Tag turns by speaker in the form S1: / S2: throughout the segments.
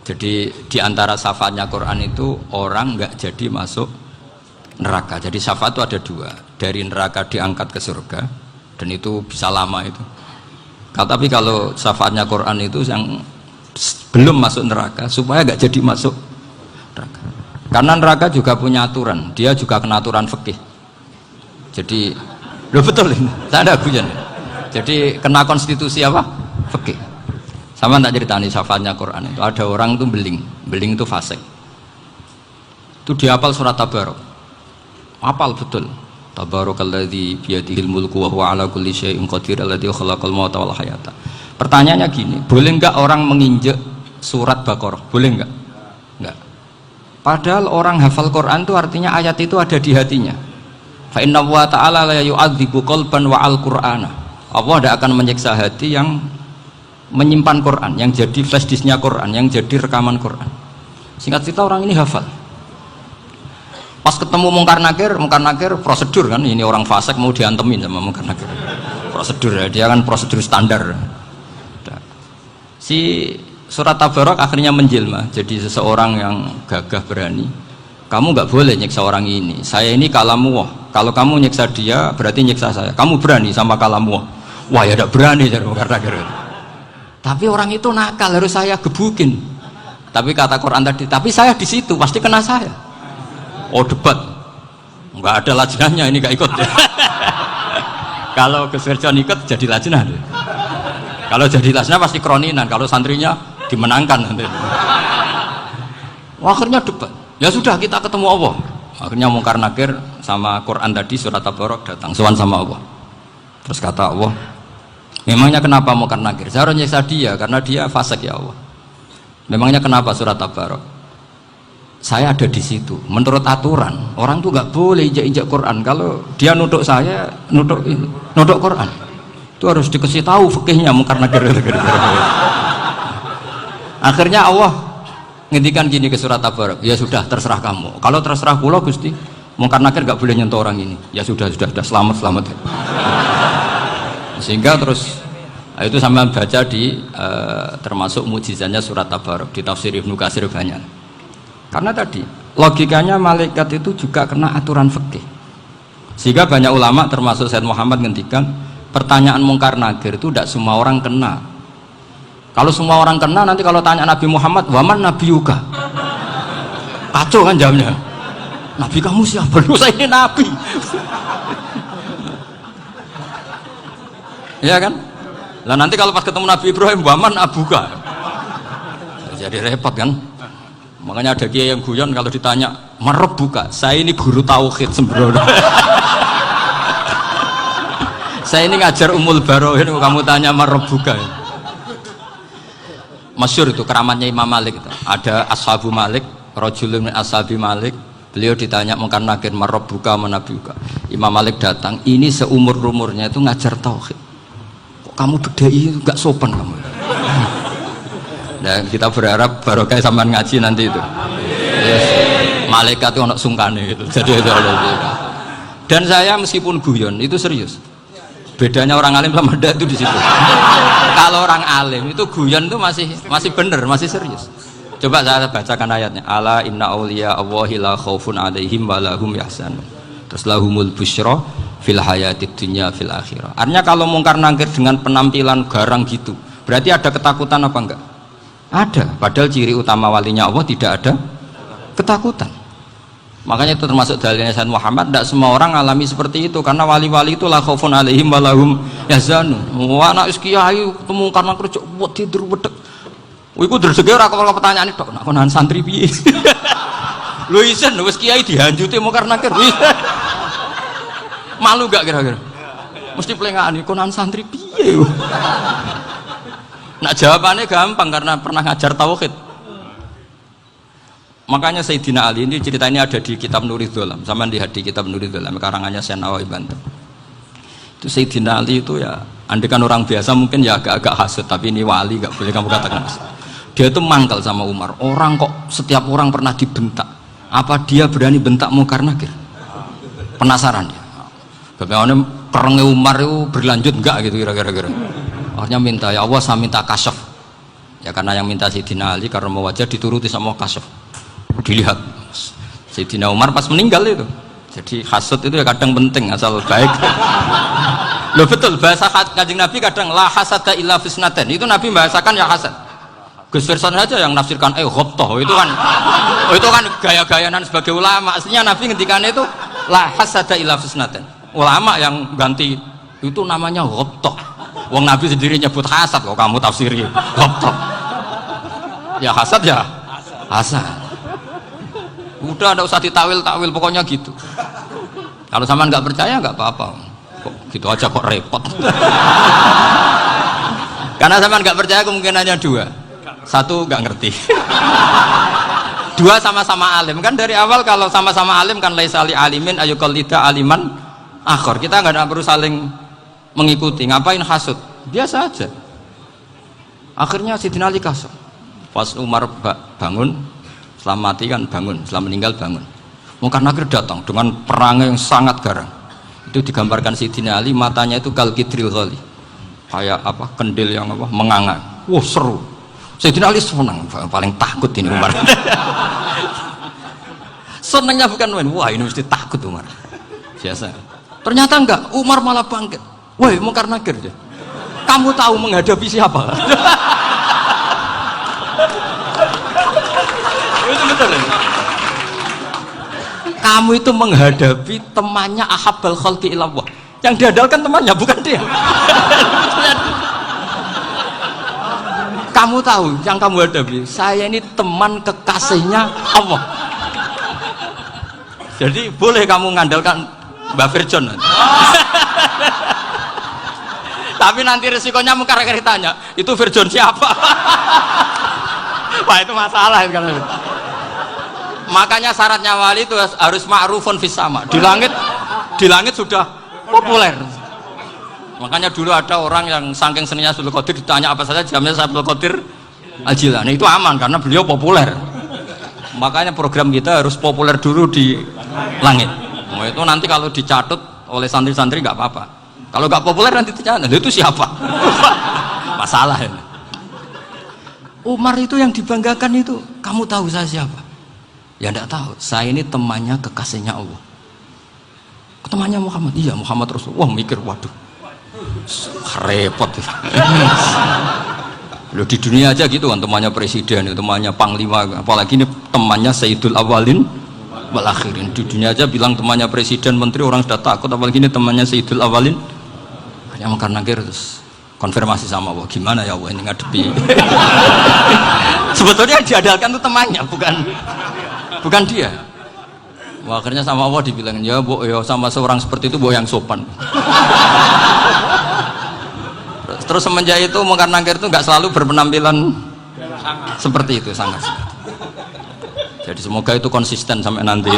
S1: Jadi di antara syafaatnya Quran itu orang nggak jadi masuk neraka. Jadi syafaat itu ada dua, dari neraka diangkat ke surga, dan itu bisa lama itu. Tapi kalau syafaatnya Quran itu yang belum masuk neraka supaya nggak jadi masuk neraka. Karena neraka juga punya aturan, dia juga kena aturan fikih. Jadi, loh betul ini, saya ada guyon. Jadi kena konstitusi apa? Fikih. Sama tak ceritani syafaatnya Quran itu ada orang itu beling itu fasik. Itu dihafal surat Tabarok. Hafal betul. Tabarakalladzi biyadihil mulku wa huwa ala kulli syai'in qadir alladzi khalaqal mauta wal hayata. Pertanyaannya gini, boleh enggak orang menginjek surat Baqarah? Boleh enggak? Enggak. Padahal orang hafal Quran itu artinya ayat itu ada di hatinya. Fa inna wa ta'ala la yu'adzibu qalban wa al-Qur'ana. Allah tidak akan menyiksa hati yang menyimpan Quran, yang jadi flash disknya Quran, yang jadi rekaman Quran. Singkat cerita orang ini hafal. Pas ketemu Mungkar Nakir prosedur kan, ini orang fasik mau diantemin sama Mungkar Nakir. Prosedur ya, dia kan prosedur standar. Si surat Tabarok akhirnya menjelma jadi seseorang yang gagah berani. Kamu nggak boleh nyiksa orang ini. Saya ini kalamullah. Kalau kamu nyiksa dia berarti nyiksa saya. Kamu berani sama kalamullah. Wah ya tidak berani jadi Mungkar Nakir. Tapi orang itu nakal, harus saya gebukin. Tapi kata Quran tadi, tapi saya di situ pasti kena saya. Oh debat, nggak ada lajnahnya, ini nggak ikut. Kalau Gus Wirjon ikut jadi lajnah. Kalau jadi lajnah pasti kroninan. Kalau santrinya dimenangkan nanti. Akhirnya debat. Ya sudah kita ketemu Allah. Akhirnya Mungkar Nakir sama Quran tadi surat Tabarok datang, sowan sama Allah. Terus kata Allah, memangnya kenapa Mungkar Nakir? Saya harus nyiksa dia karena dia fasik ya Allah. Memangnya kenapa surat Tabarok? Saya ada di situ. Menurut aturan orang tuh nggak boleh injak-injak Quran. Kalau dia nutuk saya, nutuk Quran, itu harus dikasih tahu fikihnya Mungkar Nakir. Akhirnya Allah ngendikan gini ke surat Tabarok. Ya sudah terserah kamu. Kalau terserah kula Gusti, Mungkar Nakir nggak boleh nyentuh orang ini. Ya sudah selamat. Sehingga terus itu sama baca di termasuk mukjizatnya surat Tabarok di tafsir Ibnu Katsir banyak. Karena tadi logikanya malaikat itu juga kena aturan fikih. Sehingga banyak ulama termasuk Said Muhammad ngendikan pertanyaan Mungkar Nakir itu tidak semua orang kena. Kalau semua orang kena nanti kalau tanya Nabi Muhammad, waman nabiyuka? Kacau kan jawabnya. Nabi kamu siapa? Lu saya ini nabi. Ya kan? Lah nanti kalau pas ketemu Nabi Ibrahim, waman abuka? Jadi repot kan? Makanya ada kiai yang guyon kalau ditanya merebuka, saya ini guru tauhid sembrono. Saya ini ngajar Ummul Barohin, kamu tanya merebuka. Masyhur itu keramatnya Imam Malik itu. Ada Ashabu Malik, rajulun min ashabi Malik. Beliau ditanya Mungkar Nakir merebuka menabiuka. Imam Malik datang, ini seumur-umurnya itu ngajar tauhid. Kok kamu bedai enggak sopan kamu? Dan kita berharap barokah sampean ngaji nanti itu. Yes. Malaikat itu anak sungkane gitu. Jadi dan saya meskipun guyon itu serius. Bedanya orang alim sama ndak itu di situ. Kalau orang alim itu guyon itu masih bener, masih serius. Coba saya bacakan ayatnya. Ala inna auliya Allahi la khaufun alaihim wa lahum yahzanun. Terus lahumul busyra fil hayatid dunya fil akhirah. Artinya kalau Mungkar Nakir dengan penampilan garang gitu, berarti ada ketakutan apa enggak? Ada, padahal ciri utama walinya Allah tidak ada ketakutan. Makanya itu termasuk dalilnya Sayyid Muhammad, tidak semua orang alami seperti itu karena wali-wali itu la khaufun alaihim wa lahum yahzanun. Wah anak kiai ketemu karena kerja buat tidur wedek. Iku dresege ora kok pertanyaan itu, nak konan santri piye? Lho isen wis kiai dihanjuti Mungkar Nakir. Malu gak kira-kira? Mesti pelengahan konan santri piye? Nah jawabannya gampang karena pernah ngajar tauhid. Makanya Sayyidina Ali ini cerita ini ada di kitab Nurul Dholam. Sama lihat di kitab Nurul Dholam karangannya Syekh Nawawi Banten. Itu Sayyidina Ali itu ya, andekan orang biasa mungkin ya agak-agak hasut, tapi ini wali gak boleh kamu katakan hasut. Dia itu mangkal sama Umar. Orang kok setiap orang pernah dibentak. Apa dia berani bentak Mungkar Nakir? Penasaran dia. Bagaimana perangnya Umar itu berlanjut enggak gitu kira-kira. Akhirnya minta, ya Allah saya minta kasyaf. Ya karena yang minta Sayyidina Ali karena mau wajah dituruti sama Kasuf. Dilihat Sayyidina Umar pas meninggal itu. Jadi hasud itu ya kadang penting asal baik. Loh betul, bahasa Kanjeng Nabi kadang la hasada illa fisnaten. Itu Nabi bahasakan ya hasad. Gus Verson aja yang nafsirkan ghobtoh itu kan gaya-gayanan sebagai ulama. Aslinya Nabi ngendikannya itu la hasada illa fisnaten. Ulama yang ganti itu namanya ghobtoh. Wong Nabi sendiri nyebut hasad kok kamu tafsiri ghobtoh. Ya hasad ya hasad. Udah ada usah ditawil-tawil pokoknya gitu. Kalau sama nggak percaya nggak apa-apa. Kok gitu aja kok repot. Karena sama nggak percaya kemungkinannya dua. Satu nggak ngerti. Dua sama-sama alim kan dari awal kalau sama-sama alim kan laisa li alimin ayuqallida aliman akhor. Kita nggak perlu saling mengikuti. Ngapain hasud? Biasa aja. Akhirnya Sayyidina Ali kasar. Pas Umar bangun, setelah mati kan bangun, setelah meninggal bangun. Mungkar Nakir datang dengan perang yang sangat garang. Itu digambarkan Sayyidina Ali matanya itu kalkidril ghali. Kayak apa? Kendil yang apa? Menganga. Wah seru. Sayyidina Ali senang, paling takut ini Umar. Senangnya bukan main. Wah ini mesti takut Umar. Biasa. Ternyata enggak. Umar malah bangkit. Woi Mungkar Nakir deh. Kamu tahu menghadapi siapa? Itu betul ya? Kamu itu menghadapi temannya ahabbal khalqi ilallah. Yang diandalkan temannya bukan dia. Kamu tahu yang kamu hadapi, saya ini teman kekasihnya Allah. Jadi boleh kamu mengandalkan Mbak Virjon. Tapi nanti resikonya Mungkar Nakir tanya, itu Virjon siapa? Wah itu masalah kan. Makanya syaratnya wali itu harus ma'rufun fis sama. Di langit sudah populer. Makanya dulu ada orang yang saking seninya Abdul Qadir ditanya apa saja jamnya Abdul Qadir Al-Jilani. Itu aman karena beliau populer. Makanya program kita harus populer dulu di langit. Nah, itu nanti kalau dicatut oleh santri-santri nggak apa-apa. Kalau nggak populer nanti ditanya, itu siapa? Masalah ini. Umar itu yang dibanggakan itu, kamu tahu saya siapa? Ya enggak tahu, saya ini temannya kekasihnya Allah. Temannya Muhammad, iya Muhammad Rasulullah. Wah mikir, waduh, repot. Loh di dunia aja gitu kan, temannya presiden, temannya panglima, apalagi ini temannya Sayyidul Awalin wal Akhirin. Di dunia aja bilang temannya presiden, menteri, orang sudah takut, apalagi ini temannya Sayyidul Awalin. Hanya Mungkar Nakir terus konfirmasi sama Allah, gimana ya Allah ini ngadepi. Sebetulnya yang diandalkan itu temannya, bukan dia. Wah, akhirnya sama Allah dibilang, ya bu, ya sama seorang seperti itu bu yang sopan. Terus semenjak itu Mungkar Nakir itu nggak selalu berpenampilan seperti itu, sangat. Jadi semoga itu konsisten sampai nanti.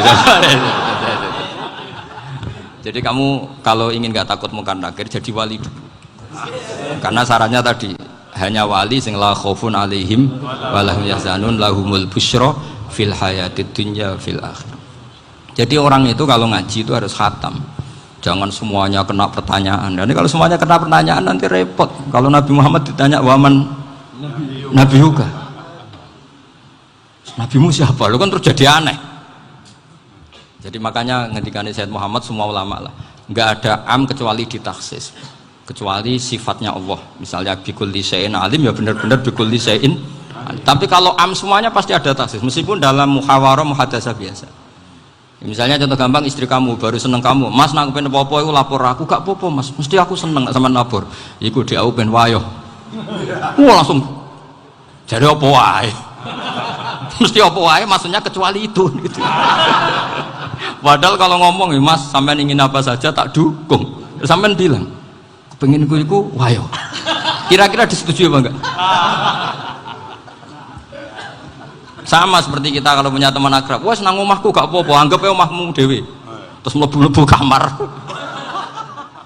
S1: Jadi kamu kalau ingin nggak takut Mungkar Nakir, jadi wali dulu. Karena sarannya tadi hanya wali sing la khaufun alaihim walahum yahzanun lahumul busyra fil hayatid dunya fil akhir. Jadi orang itu kalau ngaji itu harus khatam. Jangan semuanya kena pertanyaan. Dan kalau semuanya kena pertanyaan nanti repot. Kalau Nabi Muhammad ditanya waman Nabi juga. Nabimu siapa? Lu kan terus jadi aneh. Jadi makanya ngendikane Sayyid Muhammad semua ulama lah, nggak ada am kecuali ditaksis, kecuali sifatnya Allah. Misalnya bikulli syai'in alim ya benar-benar bikulli syai'in. Tapi kalau am semuanya pasti ada taksis, meskipun dalam muhawarah muhadasah biasa. Misalnya contoh gampang, istri kamu baru seneng kamu, mas nak pengen apa-apa itu lapor aku, gak apa-apa mas, mesti aku seneng sama lapor. Iku di aku pengen wayo. Langsung jadi apa wae. Mesti apa wae maksudnya kecuali itu gitu. Padahal kalau ngomong ya mas sampean ingin apa saja tak dukung. Sampean bilang kepengin iku wayo. Kira-kira disetujui apa enggak? Sama seperti kita kalau punya teman akrab, wes nang omahku gak apa-apa, anggap ya omahmu dewe. Terus mlebu-mlebu kamar.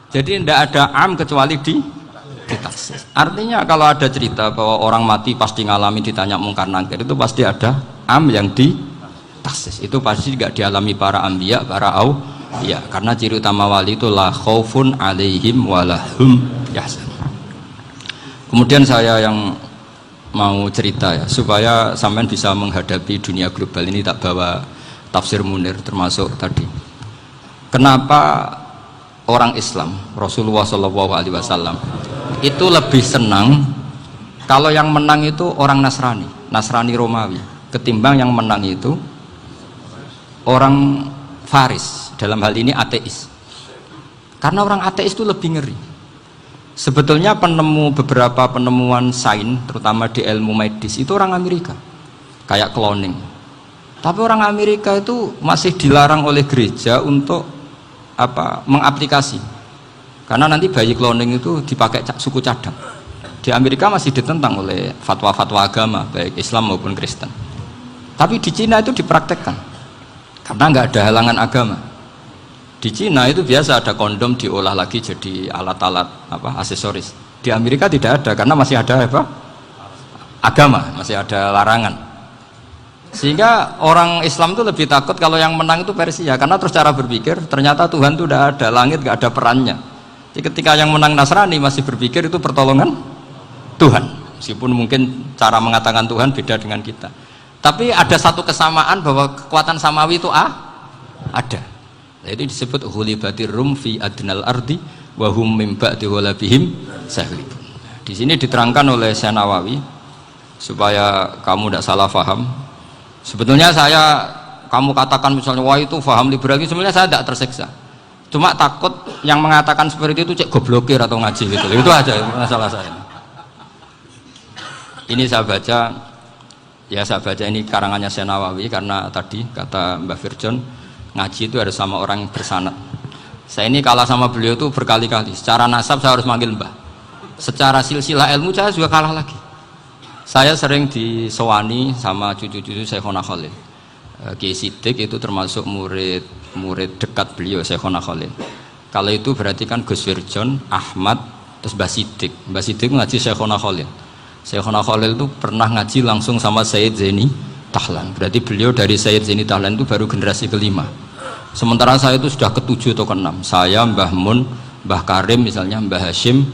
S1: Jadi tidak ada am kecuali ditaksis. Artinya kalau ada cerita bahwa orang mati pasti ngalami ditanya Mungkar Nakir, itu pasti ada am yang ditaksis. Itu pasti tidak dialami para anbiya, para auliya. Karena ciri utama wali itu la khaufun alaihim walahum yahzanun. Kemudian saya yang mau cerita ya supaya sampean bisa menghadapi dunia global ini. Tak bawa tafsir Munir termasuk tadi. Kenapa orang Islam Rasulullah SAW itu lebih senang kalau yang menang itu orang Nasrani Romawi ketimbang yang menang itu orang Faris, dalam hal ini ateis. Karena orang ateis itu lebih ngeri. Sebetulnya beberapa penemuan sains terutama di ilmu medis itu orang Amerika, kayak cloning. Tapi orang Amerika itu masih dilarang oleh gereja untuk mengaplikasi, karena nanti bayi cloning itu dipakai suku cadang. Di Amerika masih ditentang oleh fatwa-fatwa agama baik Islam maupun Kristen. Tapi di Cina itu dipraktekkan karena nggak ada halangan agama. Di Cina itu biasa ada kondom diolah lagi jadi alat-alat aksesoris. Di Amerika tidak ada karena masih ada agama, masih ada larangan. Sehingga orang Islam itu lebih takut kalau yang menang itu Persia, karena terus cara berpikir ternyata Tuhan itu tidak ada, langit nggak ada perannya. Jadi ketika yang menang Nasrani masih berpikir itu pertolongan Tuhan, meskipun mungkin cara mengatakan Tuhan beda dengan kita. Tapi ada satu kesamaan bahwa kekuatan samawi itu ada. Nah, itu disebut hulibatir rum fi adnal ardi wa hum mim ba'di ghalabihim sahlibun. Di sini diterangkan oleh Syekh Nawawi supaya kamu tidak salah paham. Sebetulnya kamu katakan misalnya wah itu paham liberal, sebenarnya saya tidak tersiksa. Cuma takut yang mengatakan seperti itu cek goblokir atau ngaji gitu. Itu aja masalah saya. Ini saya baca ini karangannya Syekh Nawawi karena tadi kata Mbah Firjon ngaji itu harus sama orang bersanad. Saya ini kalah sama beliau itu berkali-kali. Secara nasab saya harus manggil Mbah. Secara silsilah ilmu saya juga kalah lagi. Saya sering disewani sama cucu-cucu Syekhona Khalil. Kiai Siddiq itu termasuk murid dekat beliau Syekhona Khalil. Kalau itu berarti kan Gus Firjon, Ahmad, terus Mbah Siddiq. Mbah Siddiq ngaji Syekhona Khalil. Syekhona Khalil itu pernah ngaji langsung sama Sayyid Zaini Tahlan. Berarti beliau dari Sayyid Zaini Tahlan itu baru generasi kelima. Sementara saya itu sudah ke-7 atau ke-6. Saya, Mbah Mun, Mbah Karim misalnya, Mbah Hashim,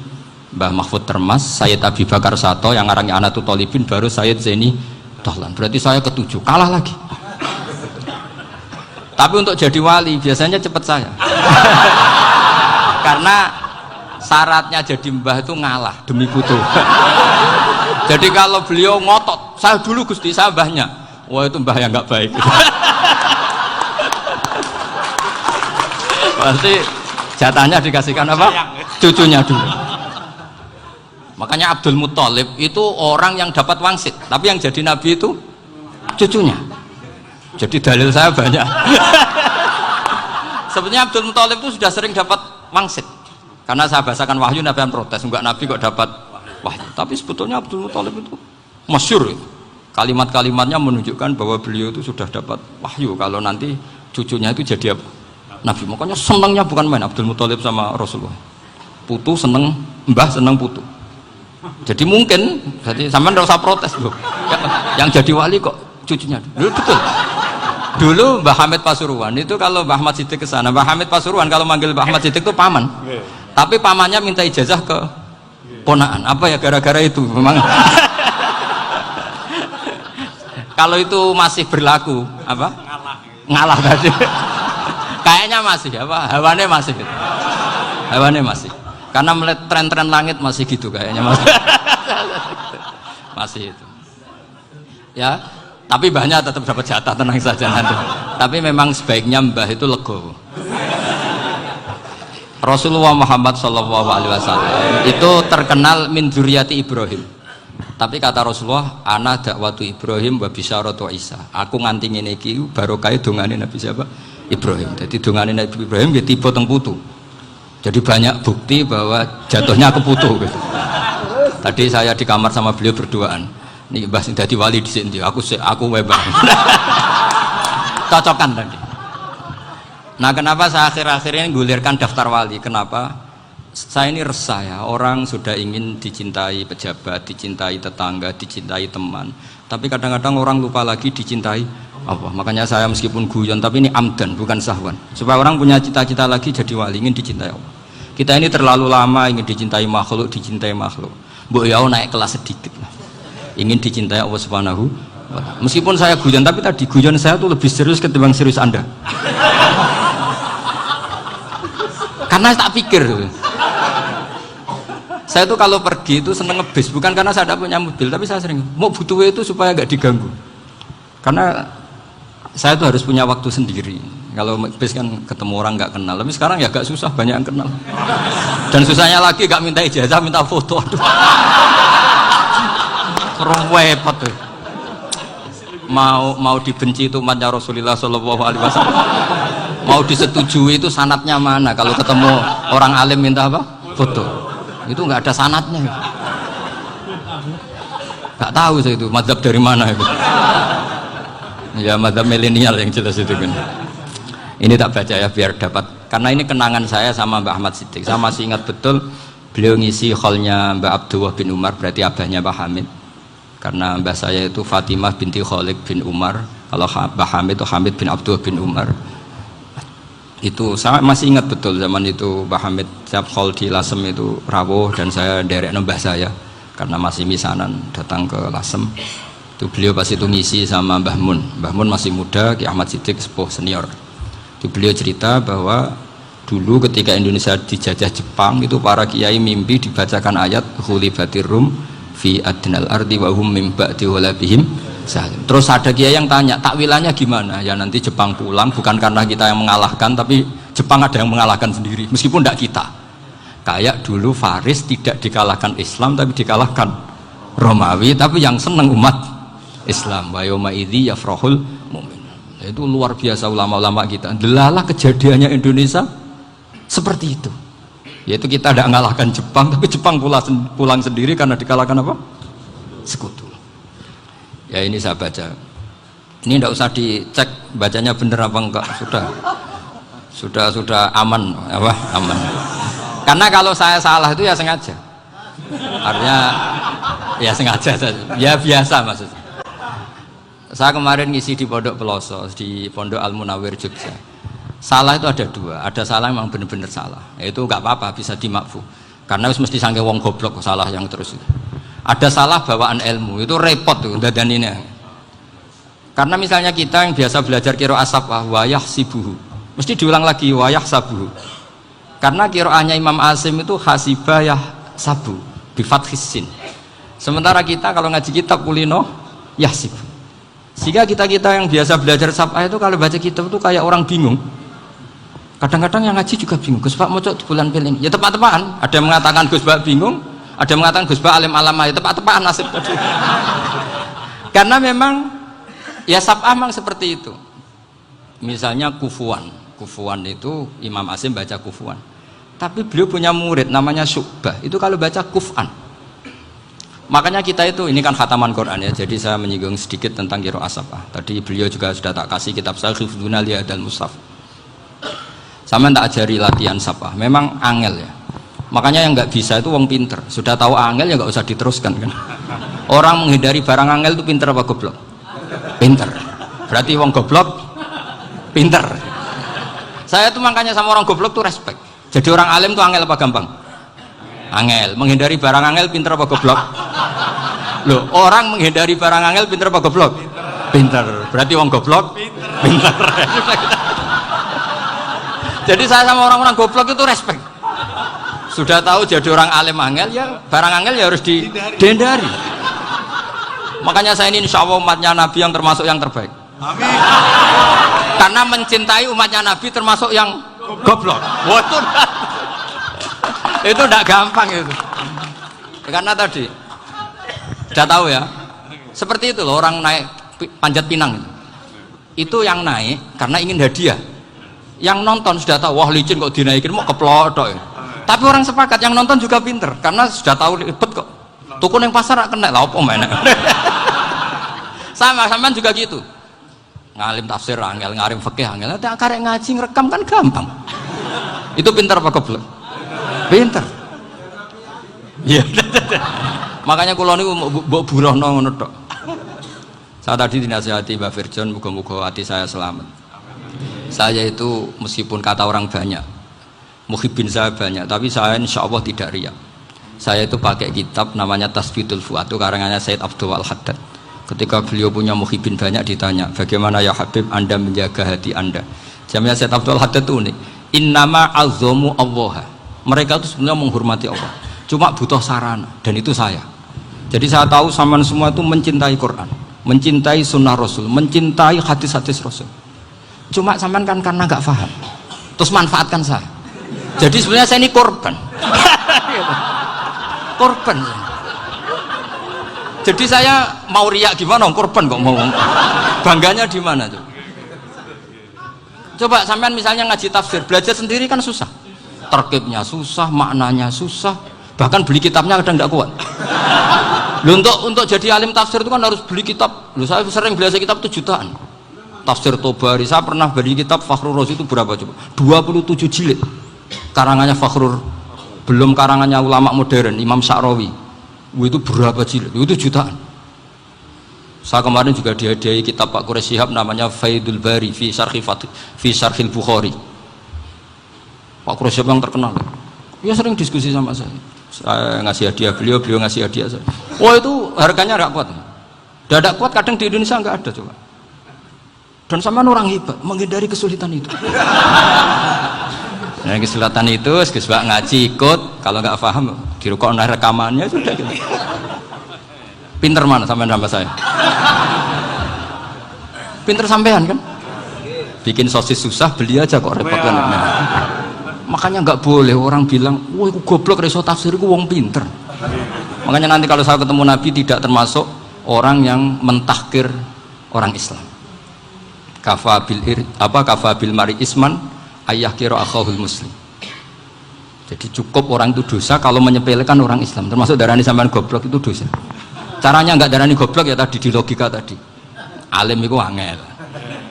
S1: Mbah Mahfud Termas, Sayyid Abi Bakar Sato yang ngarangnya Anatul Talibin, baru Sayyid Zaini Tahlan. Berarti saya ke-7, kalah lagi. Tapi untuk jadi wali biasanya cepat saya. Karena syaratnya jadi mbah itu ngalah demi putu. Jadi kalau beliau ngotot, saya dulu Gusti, saya mbahnya. Wah itu mbah yang nggak baik. Pasti jatahnya dikasihkan apa? Cucunya dulu. Makanya Abdul Muthalib itu orang yang dapat wangsit, tapi yang jadi nabi itu cucunya. Jadi dalil saya banyak. Sebenarnya Abdul Muthalib itu sudah sering dapat wangsit. Karena saya bahasakan wahyu, Nabi yang protes, enggak nabi kok dapat wahyu. Tapi sebetulnya Abdul Muthalib itu masyhur. Kalimat-kalimatnya menunjukkan bahwa beliau itu sudah dapat wahyu kalau nanti cucunya itu jadi nabi. Makanya senangnya bukan main Abdul Muthalib sama Rasulullah. Putu seneng, mbah seneng putu. Jadi mungkin, jadi sampean enggak usah protes loh. Yang jadi wali kok cucunya. Dulu betul. Dulu Mbah Hamid Pasuruan itu kalau Mbah Ahmad Siddiq ke sana, Mbah Hamid Pasuruan kalau manggil Mbah Ahmad Siddiq itu paman. Tapi pamannya minta ijazah ke ponaan. Apa ya gara-gara itu memang. Kalau itu masih berlaku apa? Ngalah tadi. Kayaknya masih apa? Hawane masih. Hawane masih. Karena melihat tren-tren langit masih gitu kayaknya masih. Masih itu. Ya, tapi mbahnya tetap dapat jatah, tenang saja nanti. Tapi memang sebaiknya mbah itu legowo. Rasulullah Muhammad SAW itu terkenal min dzurriyyati Ibrahim. Tapi kata Rasulullah, ana dakwatu Ibrahim wa bisyaratu Isa. Aku nganti ngene iki barokah dongane Nabi siapa? Ibrahim. Jadi dongane Nabi Ibrahim ya tiba teng putu. Jadi banyak bukti bahwa jatuhnya ke putu gitu. Tadi saya di kamar sama beliau berduaan. Nih Mbah sing dadi wali di sini, aku webang. Cocokan tadi. Nah, kenapa saya akhir-akhir ini gulirkan daftar wali? Kenapa? Saya ini resah ya, orang sudah ingin dicintai pejabat, dicintai tetangga, dicintai teman. Tapi kadang-kadang orang lupa lagi dicintai Allah. Makanya saya meskipun guyon, tapi ini amdan, bukan sahwan. Supaya orang punya cita-cita lagi jadi wali, ingin dicintai Allah. Kita ini terlalu lama ingin dicintai makhluk, dicintai makhluk. Mbok ya naik kelas sedikit lah. ingin dicintai Allah Subhanahu wa ta'ala. Meskipun saya guyon, tapi tadi guyon saya tuh lebih serius ketimbang serius Anda. Karena tak pikir saya tuh kalau pergi itu seneng ngebis, bukan karena saya tidak punya mobil, tapi saya sering mau butuh itu supaya nggak diganggu, karena saya tuh harus punya waktu sendiri. Kalau bis kan ketemu orang nggak kenal, tapi sekarang ya agak susah, banyak yang kenal, dan susahnya lagi nggak minta ijazah, minta foto. Aduh, repot tuh. Mau dibenci itu umatnya Rasulullah Shallallahu Alaihi Wasallam, mau disetujui itu sanatnya mana? Kalau ketemu orang alim minta apa? Foto. Itu nggak ada sanatnya. Nggak tahu saya itu mazhab dari mana itu. Ya mazhab milenial yang jelas itu kan. Ini tak baca ya biar dapat, karena ini kenangan saya sama Mbak Ahmad Siddiq. Saya masih ingat betul beliau ngisi hallnya Mbak Abdullah bin Umar, berarti abahnya Mbak Hamid. Karena mbah saya itu Fatimah binti Khalid bin Umar, kalau Mbah Hamid itu Hamid bin Abdullah bin Umar. Itu saya masih ingat betul zaman itu Mbah Hamid setiap hall di Lasem itu rawuh, dan saya derek mbah saya karena masih misanan datang ke Lasem. Itu beliau pas itu ngisi sama Mbah Mun. Mbah Mun masih muda, Ki Ahmad Siddiq sepuh senior. Itu beliau cerita bahwa dulu ketika Indonesia dijajah Jepang itu para kiai mimpi dibacakan ayat Ghulibatir Rum fi adnal ardi wa hum min ba'di ghalabihim salim. Terus ada kiai yang tanya, takwilannya gimana? Ya nanti Jepang pulang bukan karena kita yang mengalahkan, tapi Jepang ada yang mengalahkan sendiri meskipun tidak kita. Kayak dulu Faris tidak dikalahkan Islam tapi dikalahkan Romawi, tapi yang senang umat Islam. Wa yauma idzi yafrahul mu'min. Itu luar biasa ulama-ulama kita. Delalah kejadiannya Indonesia seperti itu. Yaitu kita tidak mengalahkan Jepang, tapi Jepang pulang sendiri karena dikalahkan apa? Sekutu. Ya ini saya baca. Ini tidak usah dicek bacanya benar apa enggak, sudah aman apa? Aman. Karena kalau saya salah itu ya sengaja. Artinya ya sengaja saja. Ya biasa maksudnya. Saya kemarin ngisi di Pondok Peloso, di Pondok Al Munawir Jogja. Salah itu ada dua, ada salah memang benar-benar salah, itu nggak apa-apa, bisa dimakfu, karena mesti sangke wong goblok salah yang terus itu. Ada salah bawaan ilmu, itu repot tuh dadan ini. Karena misalnya kita yang biasa belajar qiraah sabah wayah sibuhu, mesti diulang lagi wayah sabuhu, karena qiraahnya Imam Asim itu hasibah yah sabu bifathis sin, sementara kita kalau ngaji kitab kulino yah sibu. Sehingga kita yang biasa belajar sabah itu kalau baca kitab itu kayak orang bingung. Kadang-kadang yang ngaji juga bingung, Gus Pak mocok di bulan pilih ya tepat-tepatan, ada yang mengatakan Gus Pak bingung, ada yang mengatakan Gus Pak alim alama, ya tepat-tepatan nasib tadi. Karena memang ya sab'ah memang seperti itu. Misalnya kufuan itu Imam Asim baca kufuan, tapi beliau punya murid namanya Syu'bah, itu kalau baca kuf'an. Makanya kita itu, ini kan khataman Quran ya, jadi saya menyinggung sedikit tentang qiraah sab'ah. Tadi beliau juga sudah tak kasih kitab saya Hifdzuna Liyadal Mushaf. Sama tak ajari latihan sab'ah, memang angel ya. Makanya yang nggak bisa itu wong pinter, sudah tahu angel ya nggak usah diteruskan kan. Orang menghindari barang angel itu pinter apa goblok? Pinter. Berarti wong goblok pinter. Saya tuh makanya sama orang goblok tuh respect. Jadi orang alim tuh angel apa gampang? Angel. Menghindari barang angel pinter apa goblok? Loh, orang menghindari barang angel pinter apa goblok? Pinter. Berarti wong goblok pinter. Jadi saya sama orang-orang goblok itu respect. Sudah tahu jadi orang alim angel ya barang angel ya harus dihindari. Makanya saya ini insya Allah umatnya Nabi yang termasuk yang terbaik. Amin. Karena mencintai umatnya Nabi termasuk yang goblok. Waduh. Itu tidak gampang itu. Karena tadi sudah tahu ya. Seperti itu loh orang naik panjat pinang itu yang naik karena ingin hadiah. Yang nonton sudah tahu wah licin kok dinaikin mau keplodok ya. Tapi orang sepakat yang nonton juga pinter karena sudah tahu ribet kok. Tukun yang pasar kena lah apa mana. Sama juga gitu. Ngalim tafsir angel, ngalim fikih angel. Tapi karek ngaji ngerekam kan gampang. Itu pinter apa goblok? Pinter. Iya. Makanya kula niku mbok burohno ngono tok. Saya tadi dinasihati Mbak Firjon, muga-muga hati saya selamat. Saya itu meskipun kata orang banyak, muhibbin saya banyak, tapi saya insya Allah tidak riya. Saya itu pakai kitab namanya Tasbitul Fuad, itu karangannya Said Abdul Al-Haddad. Ketika beliau punya muhibin banyak ditanya, bagaimana ya Habib Anda menjaga hati Anda? Jamnya Said Abdul Al-Haddad itu unik. Innama azzamu Allah. Mereka itu sebenarnya menghormati Allah. Cuma butuh sarana, dan itu saya. Jadi saya tahu sampean semua itu mencintai Quran, mencintai sunnah Rasul, mencintai hadis-hadis Rasul. Cuma sampean kan karena nggak paham, terus manfaatkan saya. Jadi sebenarnya saya ini korban. Korban. Jadi saya mau riak gimana? Korban kok mau. Bangganya di mana tuh? Coba sampean misalnya ngaji tafsir, belajar sendiri kan susah. Terkibnya susah, maknanya susah, bahkan beli kitabnya kadang nggak kuat. Loh, untuk jadi alim tafsir itu kan harus beli kitab. Loh, saya sering belajar kitab itu jutaan. Tafsir Tobari, saya pernah beli kitab Fakhrur Razi itu berapa coba? 27 jilid. Karangannya Fakhrur, belum karangannya ulama modern, Imam Sya'rawi. Itu berapa jilid? Itu jutaan. Saya kemarin juga dihadiahi kitab Pak Quraish Shihab namanya Faidul Bari fi Syarhil Bukhari. Pak Quraish Shihab yang terkenal. Dia sering diskusi sama saya. Saya ngasih hadiah beliau, beliau ngasih hadiah saya. Wah, itu harganya nggak kuat. Tidak kuat, kadang di Indonesia nggak ada coba. Dan sama orang hebat menghindari kesulitan itu. Nah, kesulitan itu sebab ngaji ikut, kalau nggak paham dirukok rekamannya sudah gitu. Pinter mana sampean sama saya? Pinter sampean kan? Bikin sosis susah, beli aja kok repot kan. Makanya nggak boleh orang bilang, wah aku goblok reso tafsir, aku wong pinter. Makanya nanti kalau saya ketemu Nabi tidak termasuk orang yang mentahkir orang Islam. Kafabil mari isman ayah kira akhahul muslim. Jadi cukup orang itu dosa kalau menyepelekan orang Islam, termasuk darani sampean goblok itu dosa. Caranya nggak darani goblok ya tadi di logika tadi. Alim itu angel,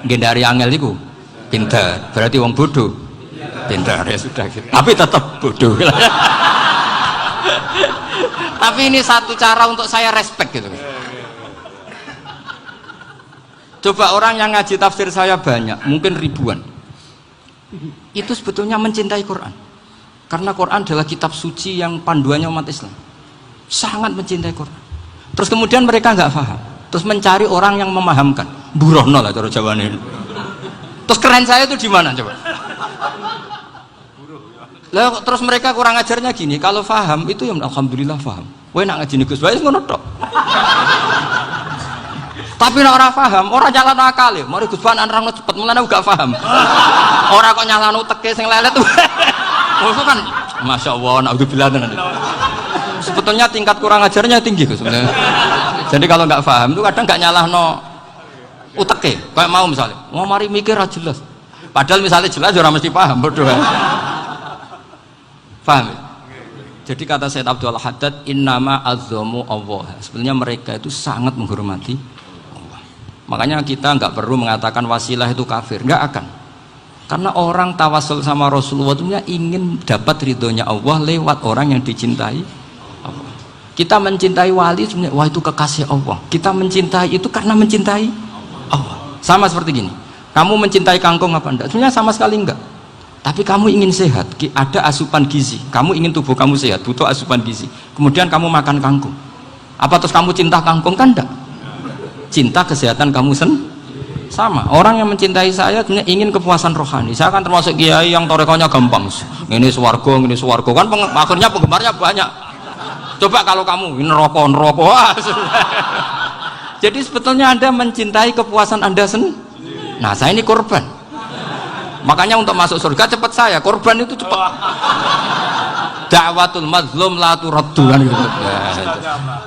S1: gendari angel itu pinter, berarti wong bodoh pinter ya sudah gitu. Tapi tetap bodoh. Tapi ini satu cara untuk saya respect gitu. Coba orang yang ngaji tafsir saya banyak, mungkin ribuan. Itu sebetulnya mencintai Quran. Karena Quran adalah kitab suci yang panduannya umat Islam. Sangat mencintai Quran. Terus kemudian mereka nggak paham. Terus mencari orang yang memahamkan. Burohno lah cara Jawane. Terus keren saya itu di mana coba? Lah terus mereka kurang ajarnya gini, kalau paham itu ya alhamdulillah paham. Kowe nak ngaji Gus wae ngono tok. Tapi nek ora paham, ora nyalano akal ya. Mari Gus Ban nerangno cepet, mulane gak paham. Ora kok nyalano teke sing lelet. Itu kan Masya Allah, naudzubillah. Sebetulnya tingkat kurang ajarnya tinggi Gus sebenarnya. Jadi kalau nggak paham itu kadang nggak nyalahno uteke. Kayak mau misalnya, mau mari mikir aja jelas. Padahal misalnya jelas orang mesti paham, bodoh. Paham ya? Jadi kata Said Abdul Haddad, innama azzamu Allah. Sebenarnya mereka itu sangat menghormati Allah. Makanya kita nggak perlu mengatakan wasilah itu kafir, nggak akan. Karena orang tawasul sama Rasulullah itu ingin dapat ridhonya Allah lewat orang yang dicintai Allah. Kita mencintai wali sebenarnya, wah itu kekasih Allah. Kita mencintai itu karena mencintai Allah. Sama seperti gini, kamu mencintai kangkung apa enggak? Sebenarnya sama sekali enggak. Tapi kamu ingin sehat, ada asupan gizi. Kamu ingin tubuh kamu sehat, butuh asupan gizi. Kemudian kamu makan kangkung. Apa terus kamu cinta kangkung? Kan enggak. Cinta kesehatan kamu sama. Orang yang mencintai saya sebenarnya ingin kepuasan rohani. Saya kan termasuk kiai yang torekonya gampang. Ini swarga, kan akhirnya penggemarnya banyak. Coba kalau kamu neraka. Jadi sebetulnya Anda mencintai kepuasan Anda sendiri. Nah, saya ini korban. Makanya untuk masuk surga cepat saya, korban itu cepat. Da'watul mazlum la turaddu kan gitu.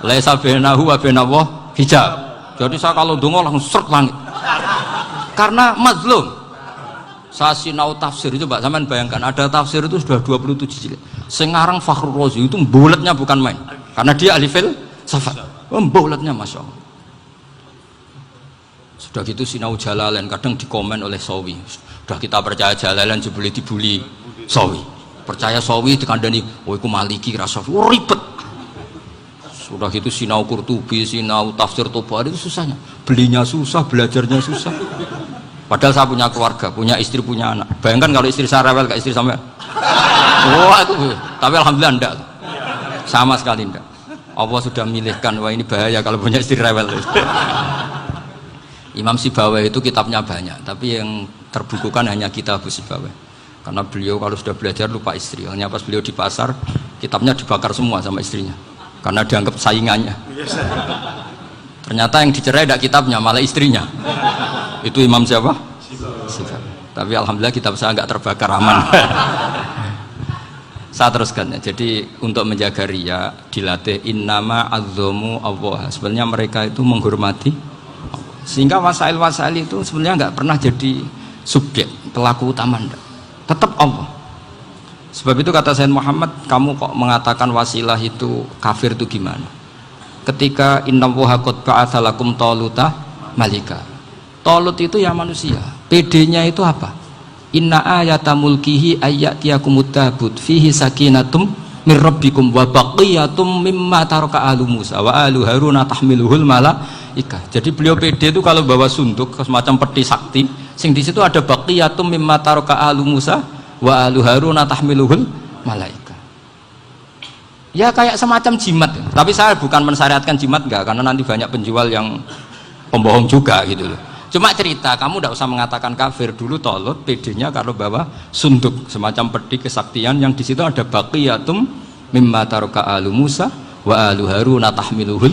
S1: Laisa bainahu wa bainallah hijab. Jadi saya kalau dongo langsung seret langit. Karena mazlum. Saya sinau tafsir itu, Mbak, sampean bayangkan ada tafsir itu sudah 27 jilid. Sekarang Fakhrur Razi itu bulatnya bukan main. Karena dia ahli filsafat. Bulatnya Masya Allah. Sudah gitu sinau Jalalain kadang dikomen oleh Sawi. Sudah kita percaya Jalalain jebule dibuli Sawi. Percaya Sawi dikandani, "Oh iku Maliki rasa ribet." Sudah gitu sinau Qurtubi, sinau tafsir Tobari itu susahnya. Belinya susah, belajarnya susah. Padahal saya punya keluarga, punya istri, punya anak. Bayangkan kalau istri saya rewel kayak istri sampai. Wah itu. Tapi alhamdulillah enggak. Sama sekali enggak. Allah sudah milihkan, wah ini bahaya kalau punya istri rewel. Imam Sibawai itu kitabnya banyak, tapi yang terbukukan hanya kitab Sibawai. Karena beliau kalau sudah belajar lupa istri. Hanya pas beliau di pasar, kitabnya dibakar semua sama istrinya. Karena dianggap saingannya. Ternyata yang dicerai tidak kitabnya, malah istrinya. Itu Imam siapa? Sibawai. Tapi alhamdulillah kitab saya nggak terbakar, aman. Saya teruskan ya. Jadi untuk menjaga riya dilatih innama azzamu Allah. Sebenarnya mereka itu menghormati Allah. Sehingga wasail-wasail itu sebenarnya nggak pernah jadi subjek pelaku utama, enggak. Tetap Allah. Sebab itu kata Sayyid Muhammad, kamu kok mengatakan wasilah itu kafir itu gimana? Ketika innallaha qad ba'atsa lakum taluta malika. Talut itu ya manusia. PD-nya itu apa? Inna ayata mulkihi ayyatiyakumut tabut fihi sakinatum mir rabbikum wa baqiyatum mimma taraka alu Musa wa alu Haruna tahmiluhul malaikah. Jadi beliau PD itu kalau bawa sunduk semacam peti sakti, sing di situ ada baqiyatum mimma taraka alu Musa wa alu Haruna tahmiluhul malaikah. Ya kayak semacam jimat ya. Tapi saya bukan mensyariatkan jimat enggak, karena nanti banyak penjual yang pembohong juga gitu loh. Cuma cerita, kamu tidak usah mengatakan kafir. Dulu Tolut PD-nya kalau bawa sunduk semacam peti kesaktian yang di situ ada baqiyatum mimma taraka alu Musa wa alu Haruna tahmiluhul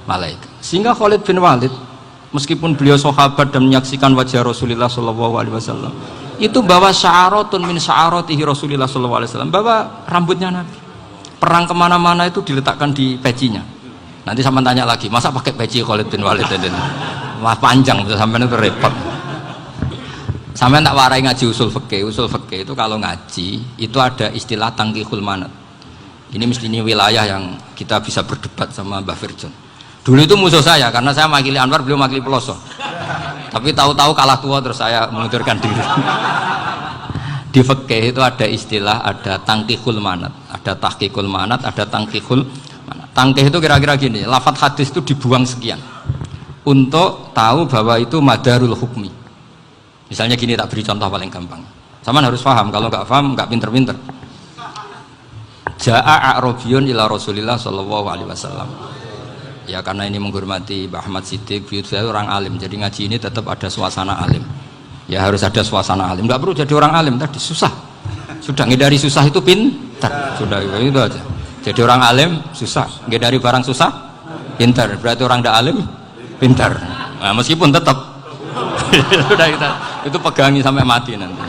S1: malaika. Sehingga Khalid bin Walid meskipun beliau sahabat dan menyaksikan wajah Rasulullah SAW, itu bawa sya'aratun min sya'aratihi Rasulullah SAW, bawa rambutnya Nabi. Perang kemana-mana itu diletakkan di pecinya. Nanti sama tanya lagi, masa pakai peci Khalid bin Walid ini? Wah panjang, sampai itu repot. Sampai tak warai ngaji usul fikih. Usul fikih itu kalau ngaji itu ada istilah tangkihul manat. Ini mesti ini wilayah yang kita bisa berdebat sama Mbah Firjon. Dulu itu musuh saya karena saya makili Anwar, beliau makili Peloso. Tapi tahu-tahu kalah tua terus saya mengundurkan diri. Di fikih itu ada istilah, ada tangkihul manat, ada tahqiqul manat, ada tangkihul manat. Tangkih itu kira-kira gini, lafadz hadis itu dibuang sekian untuk tahu bahwa itu madarul hukmi. Misalnya gini, tak beri contoh paling gampang. Sama harus paham, kalau nggak paham nggak pinter-pinter. Ja'a a'rabiyun ila Rasulillah sallallahu alaihi wasallam. Ya karena ini menghormati Mbah Ahmad Siddiq, saya orang alim, jadi ngaji ini tetap ada suasana alim. Ya harus ada suasana alim. Nggak perlu jadi orang alim tadi susah. Sudah ngedari susah itu pintar. Sudah itu aja. Jadi orang alim susah, ngedari barang susah pintar. Berarti orang tidak alim pintar. Nah, meskipun tetap sudah itu pegangi sampai mati nanti.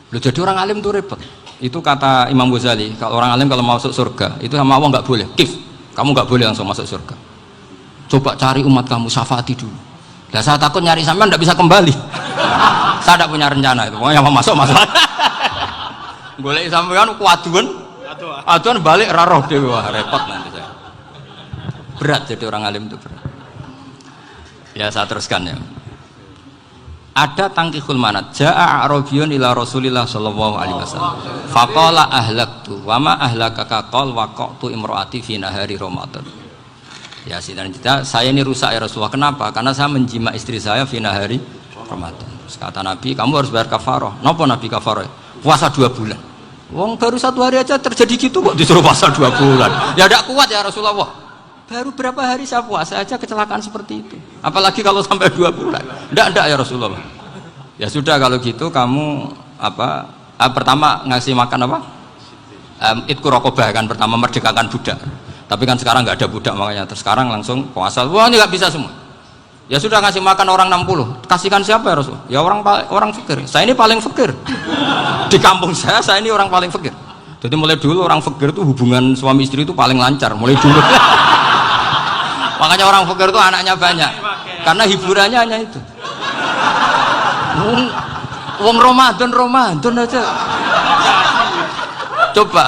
S1: Loh, jadi orang alim itu repot. Itu kata Imam Ghazali, kalau orang alim kalau mau masuk surga itu sama Allah nggak boleh. Kif, kamu nggak boleh langsung masuk surga. Coba cari umat kamu, syafaati dulu. Nah, saya takut nyari sampean nggak bisa kembali. Saya tidak punya rencana itu. Pokoknya mau masuk. Golek sampean kuaduan. Aduan balik raroh dewe, wah repot nanti saya. Berat jadi orang alim itu berat. Ya saya teruskan ya. Ada tangkihul manat. Ja'a a'rabiyun ila Rasulillah sallallahu alaihi wasallam. Faqala ahlaktu wa ma ahlakaka qal waqtu imraati fi nahari Ramadan. Ya sidang kita, saya ini rusak ya Rasulullah. Kenapa? Karena saya menjima istri saya fi nahari Ramadan. Terus kata Nabi, kamu harus bayar kafarah. Napa Nabi kafarah? Puasa 2 bulan. Wong baru 1 hari aja terjadi gitu kok disuruh puasa 2 bulan. Ya tidak kuat ya Rasulullah. Baru berapa hari saya puasa aja kecelakaan seperti itu. Apalagi kalau sampai 2 bulan. Enggak ya Rasulullah. Ya sudah kalau gitu kamu pertama ngasih makan apa? Itku rokobah kan, pertama merdekakan budak. Tapi kan sekarang nggak ada budak makanya terus sekarang langsung puasa. Wah ini nggak bisa semua. Ya sudah ngasih makan orang 60. Kasihkan siapa ya Rasul? Ya orang fakir. Saya ini paling fakir. Di kampung saya ini orang paling fakir. Jadi mulai dulu orang fakir itu hubungan suami istri itu paling lancar mulai dulu. Makanya orang fakir itu anaknya banyak. Karena hiburannya hanya itu. Wong Ramadan aja. Coba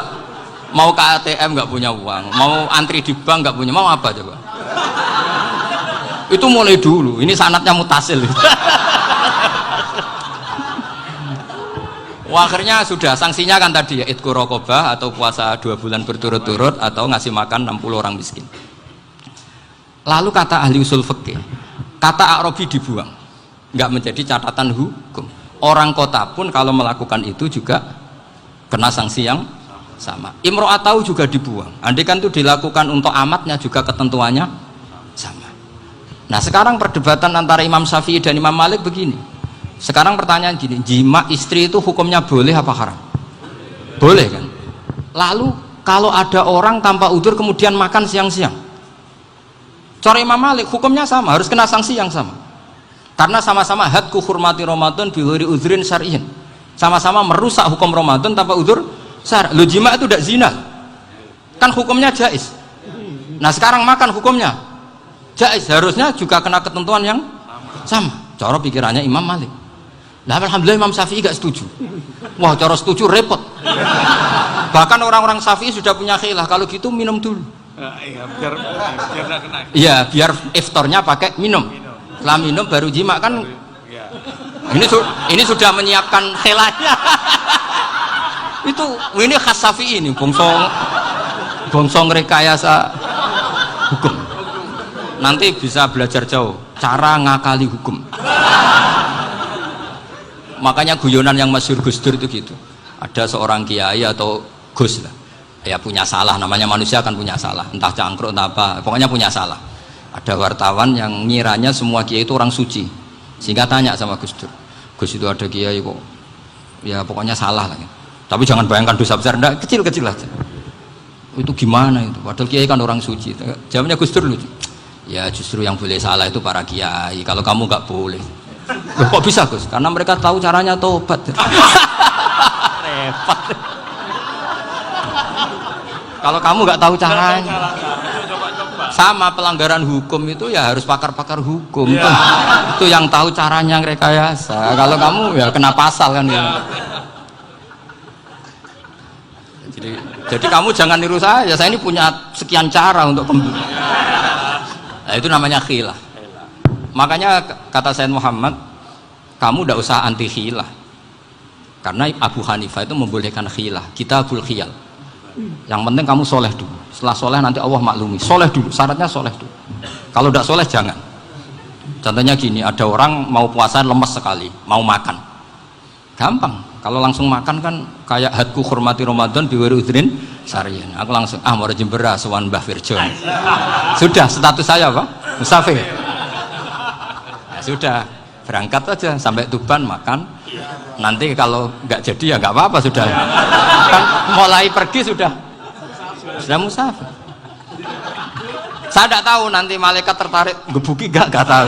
S1: mau ke ATM nggak punya uang, mau antri di bank nggak punya, mau apa coba? Itu mulai dulu. Ini sanatnya mutasil. Wah, akhirnya sudah sanksinya kan tadi ya itqu raqabah atau puasa 2 bulan berturut-turut atau ngasih makan 60 orang miskin. Lalu kata ahli usul fikih, kata a'rabi dibuang, nggak menjadi catatan hukum. Orang kota pun kalau melakukan itu juga kena sanksi yang sama. Imro'atahu juga dibuang. Andai kan itu dilakukan untuk amatnya juga ketentuannya sama. Nah sekarang perdebatan antara Imam Syafi'i dan Imam Malik begini. Sekarang pertanyaan gini, jima istri itu hukumnya boleh apa haram? Boleh kan? Lalu kalau ada orang tanpa udzur kemudian makan siang-siang, cara Imam Malik hukumnya sama, harus kena sanksi yang sama. Karena sama-sama hadku hurmati Ramadan bi ghairi udzrin syar'iyyin. Sama-sama merusak hukum Ramadan tanpa udzur syar'. Lo jima itu tidak zina. Kan hukumnya jaiz. Nah, sekarang makan hukumnya jaiz, harusnya juga kena ketentuan yang sama. Cara pikirannya Imam Malik. Nah, alhamdulillah Imam Syafi'i gak setuju. Wah, cara setuju repot. Bahkan orang-orang Syafi'i sudah punya khilaf, kalau gitu minum dulu.
S2: Iya, biar gak kena.
S1: Iya, biar iftarnya pakai minum. Setelah minum baru jima kan.
S2: Ya.
S1: Ini sudah menyiapkan khilafnya. Ini khas Syafi'i ini, bongsong rekayasa hukum. Nanti bisa belajar jauh cara ngakali hukum. Makanya guyonan yang masyhur Gus Dur itu gitu. Ada seorang kiai atau Gus lah, ya punya salah, namanya manusia kan punya salah, entah cangkruk entah apa, pokoknya punya salah. Ada wartawan yang ngiranya semua kiai itu orang suci, sehingga tanya sama Gus Dur, Gus itu ada kiai kok ya pokoknya salah lah gitu. Tapi jangan bayangkan dosa besar, enggak, kecil-kecil aja. Itu gimana itu, padahal kiai kan orang suci. Jawabnya Gus Dur lucu, ya justru yang boleh salah itu para kiai, kalau kamu nggak boleh. Loh, kok bisa Gus? Karena mereka tahu caranya tobat. Repot. Kalau kamu nggak tahu caranya, sama pelanggaran hukum itu ya harus pakar-pakar hukum. Ya. Itu yang tahu caranya rekayasa. Kalau kamu ya kena pasal kan ya. Jadi kamu jangan niru saya. Saya ini punya sekian cara untuk nah, itu namanya khilaf. Makanya kata Sayyid Muhammad, kamu tidak usah anti khilaf, karena Abu Hanifah itu membolehkan khilaf, kitabul khiyal. Yang penting kamu soleh dulu, setelah soleh nanti Allah maklumi. Soleh dulu, syaratnya soleh dulu. Kalau tidak soleh jangan. Contohnya gini, ada orang mau puasa lemes sekali, mau makan, gampang. Kalau langsung makan kan kayak hadku hormati Ramadan biwiri udrin syar'iyyin. Aku langsung mau jembera sowan Mbah Firjon. Sudah status saya apa? Musafir. Sudah berangkat aja sampai Tuban makan, nanti kalau nggak jadi ya nggak apa-apa, sudah kan mulai pergi sudah musafir. Saya tidak tahu nanti malaikat tertarik gebuki nggak tahu,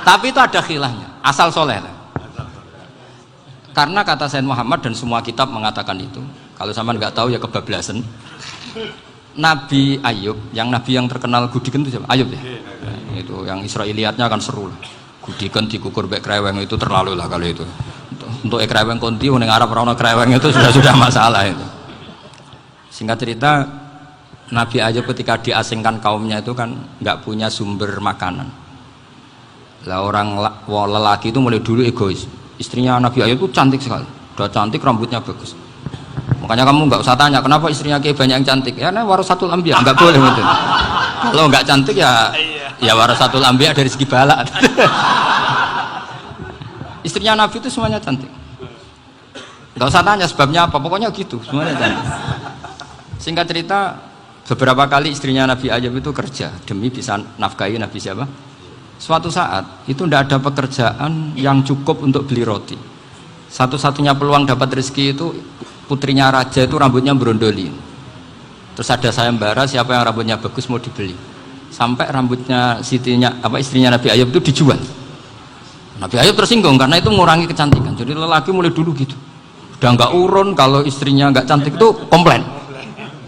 S1: tapi itu ada khilafnya, asal soleh lah. Karena kata Sayyid Muhammad dan semua kitab mengatakan itu, kalau sama nggak tahu ya kebablasan. Nabi Ayub, yang nabi yang terkenal gudikan itu siapa? Ayub ya? Itu yang Israiliyatnya kan seru lah. Gudikan dikukur bek kreweng itu terlalu lah kalau itu. Untuk kreweng konti ning Arab ora ono kreweng itu sudah masalah itu. Singkat cerita, Nabi Ayub ketika diasingkan kaumnya itu kan nggak punya sumber makanan. Lah orang lelaki itu mulai dulu egois. Istrinya Nabi Ayub itu cantik sekali, udah cantik, rambutnya bagus. Makanya kamu nggak usah tanya kenapa istrinya kayak banyak yang cantik, ya nah warasatul anbiya, nggak boleh gitu. Kalau nggak cantik ya warasatul anbiya dari segi balak. Istrinya Nabi itu semuanya cantik, nggak usah tanya sebabnya apa, pokoknya gitu semuanya cantik. Singkat cerita, beberapa kali istrinya Nabi Ayub itu kerja demi bisa nafkahi Nabi siapa. Suatu saat itu tidak ada pekerjaan yang cukup untuk beli roti. Satu-satunya peluang dapat rezeki itu putrinya raja itu rambutnya berondolin. Terus ada sayembara siapa yang rambutnya bagus mau dibeli. Sampai rambutnya istrinya Nabi Ayub itu dijual. Nabi Ayub tersinggung karena itu mengurangi kecantikan. Jadi lelaki mulai dulu gitu. Udah nggak urun kalau istrinya nggak cantik itu komplain.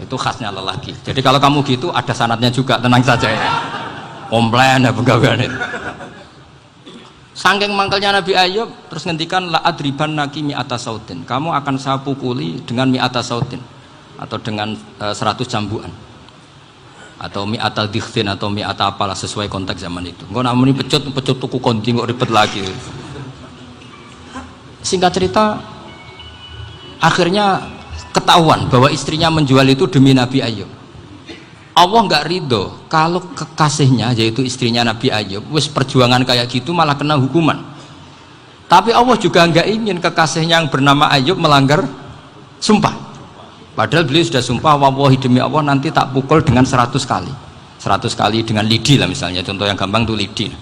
S1: Itu khasnya lelaki. Jadi kalau kamu gitu ada sanadnya juga, tenang saja ya. Komplain ya pegawaian itu. Saking mangkelnya Nabi Ayub terus ngendikan la adriban naki mi'ata sautin. Kamu akan saya pukuli dengan mi'ata sautin atau dengan 100 cambukan. Atau mi'ata dikhtin atau mi'ata apalah sesuai konteks zaman itu. Engko namanya pecut tuku konti kok ribet lagi. Singkat cerita akhirnya ketahuan bahwa istrinya menjual itu demi Nabi Ayub. Allah nggak ridho kalau kekasihnya yaitu istrinya Nabi Ayub wis perjuangan kayak gitu malah kena hukuman. Tapi Allah juga nggak ingin kekasihnya yang bernama Ayub melanggar sumpah. Padahal beliau sudah sumpah, wallahi demi Allah nanti tak pukul dengan 100 kali. 100 kali dengan lidi lah misalnya, contoh yang gampang tuh lidi.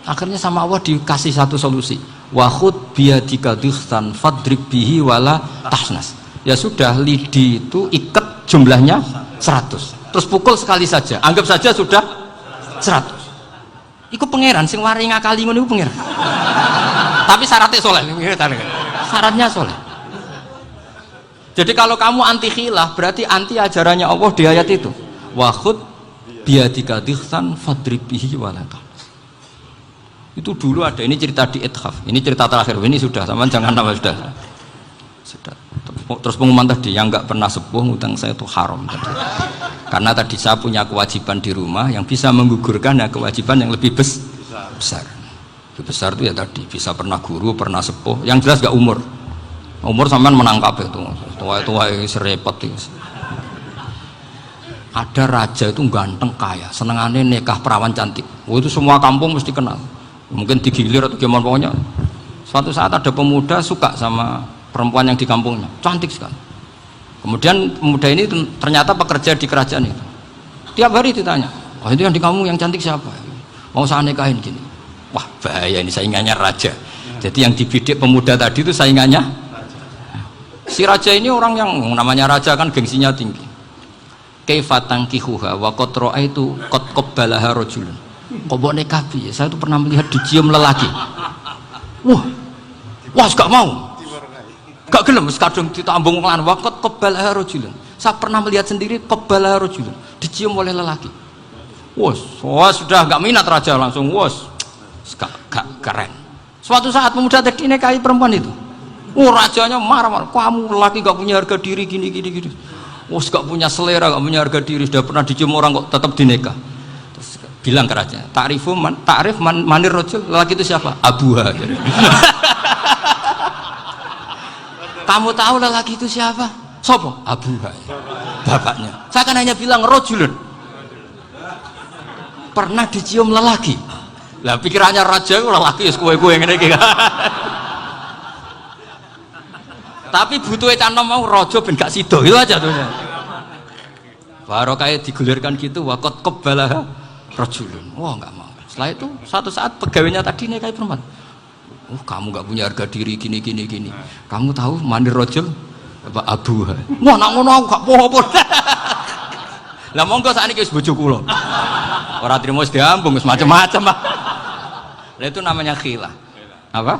S1: Akhirnya sama Allah dikasih satu solusi. Wa khud biyadika dikhtan fadrib bihi wala tahnas. Ya sudah, lidi itu ikat jumlahnya 100. Terus pukul sekali saja. Anggap saja sudah 100. Iku pangeran sing wari ngakali ngono iku pangeran. Tapi syaratnya soleh. Syaratnya soleh. Jadi kalau kamu anti khilaf berarti anti ajarannya Allah di ayat itu. Wa khud biyadika dikhtan fadrib bihi wala tahnas. Itu dulu ada, ini cerita di Ithaf, ini cerita terakhir, ini sudah, sama jangan nama sudah. Terus pengumuman tadi, yang nggak pernah sepuh ngutang saya itu haram tadi. Karena tadi saya punya kewajiban di rumah yang bisa menggugurkan ya kewajiban yang lebih besar. Lebih besar itu ya tadi, bisa pernah guru, pernah sepuh, yang jelas nggak umur. Umur sampean menangkap itu, tua-tua serepot itu. Ada raja itu ganteng kaya, senengannya nikah perawan cantik. Oh, itu semua kampung mesti kenal. Mungkin digilir atau gimana pokoknya. Suatu saat ada pemuda suka sama perempuan yang di kampungnya, cantik sekali. Kemudian pemuda ini ternyata pekerja di kerajaan itu. Tiap hari ditanya, oh itu yang di kampung yang cantik siapa? Mau saya nikahin gini. Wah bahaya ini, saingannya raja. Jadi yang dibidik pemuda tadi itu saingannya. Si raja ini orang yang namanya raja kan gengsinya tinggi. Kaifatang kihuha wa qad ra'aitu qad qabbalaha rajulun. Kok mbok nikah piye? Saya itu pernah melihat dicium lelaki. Wah, gak mau. Gak gelem wis kadung ditambung lan wa qad qabbalaha rajulun. Saya pernah melihat sendiri qabbalaha rajulun, dicium oleh lelaki. Wah, sudah gak minat raja langsung gak keren. Suatu saat pemuda tadi nikahi perempuan itu. Rajanya marah-marah. Kamu lelaki gak punya harga diri gini. Gak punya selera, gak punya harga diri, sudah pernah dicium orang kok tetap dinikah. Terus bilang ke raja, ta'rif manir rajul, lelaki itu siapa? Abuha. Kamu tahu lelaki itu siapa? Sopo? Abuha. Bapaknya. Saya kan hanya bilang rajulun. Pernah dicium lelaki. Lah pikirannya raja itu lelaki kue-kue ngene iki. Tapi butuhnya canom mau rojo ben gak sido itu aja tuh. Baru kayak digulirkan gitu, wakot kebalaha rojulun. Wah nggak mau. Setelah itu satu saat pegawainya tadi nih kayak perempuan. Kamu nggak punya harga diri gini. Kamu tahu mandir rojul apa abuha? Wah nak ngono aku gak apa-apa. Lah monggo sakniki wis bojo kula. Ora trimo wis diambung wis macam-macam. Lah itu namanya khilah. Apa?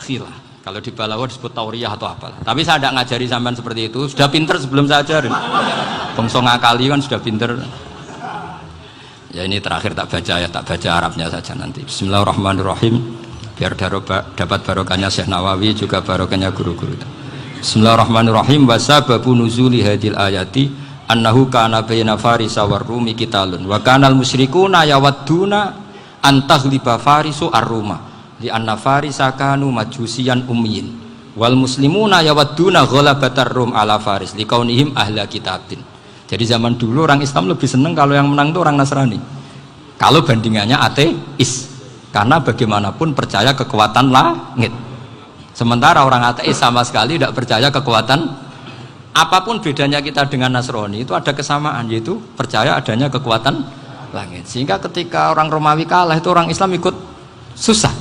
S1: Khilah. Kalau di Balawa disebut tauriyah atau apalah. Tapi saya tidak ngajari sampean seperti itu. Sudah pinter sebelum saya ajarin. Bangsa ngakali kan sudah pinter. Ya ini terakhir tak baca Arabnya saja nanti. Bismillahirrahmanirrahim. Biar dapat barokahnya Syekh Nawawi juga barokahnya guru-guru. Bismillahirrahmanirrahim. Wasababu nuzuli hadil ayati annahu kana baina farisa war rumi qitalun wa kanal musyrikuna yawadduna antaghliba farisu ar-ruma. Di anna farisa kanu majusiyan ummiyin wal muslimuna yawadduna ghalabatar rum ala faris liqaunihim ahla kitabin. Jadi zaman dulu orang Islam lebih senang kalau yang menang itu orang Nasrani. Kalau bandingannya ateis. Karena bagaimanapun percaya kekuatan langit. Sementara orang ateis sama sekali tidak percaya kekuatan. Apapun bedanya kita dengan Nasrani itu ada kesamaan, yaitu percaya adanya kekuatan langit. Sehingga ketika orang Romawi kalah itu orang Islam ikut susah.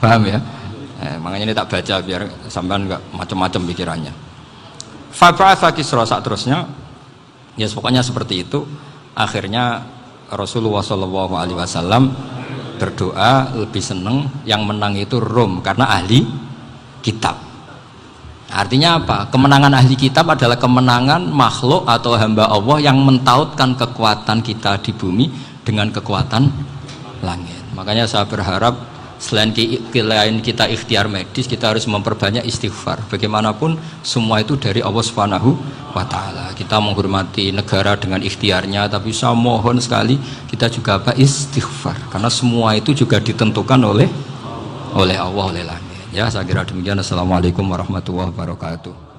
S1: Paham ya? Makanya ini tak baca biar sampean nggak macam-macam pikirannya. Fab'atha Kisra saat terusnya, ya pokoknya seperti itu. Akhirnya Rasulullah SAW berdoa lebih seneng yang menang itu Rom karena ahli kitab. Artinya apa? Kemenangan ahli kitab adalah kemenangan makhluk atau hamba Allah yang mentautkan kekuatan kita di bumi dengan kekuatan langit. Makanya saya berharap selain kita ikhtiar medis, kita harus memperbanyak istighfar. Bagaimanapun semua itu dari Allah Subhanahu wa Ta'ala. Kita menghormati negara dengan ikhtiarnya, tapi saya mohon sekali kita juga istighfar, karena semua itu juga ditentukan oleh Allah, oleh langit. Ya, saya kira demikian. Assalamualaikum warahmatullahi wabarakatuh.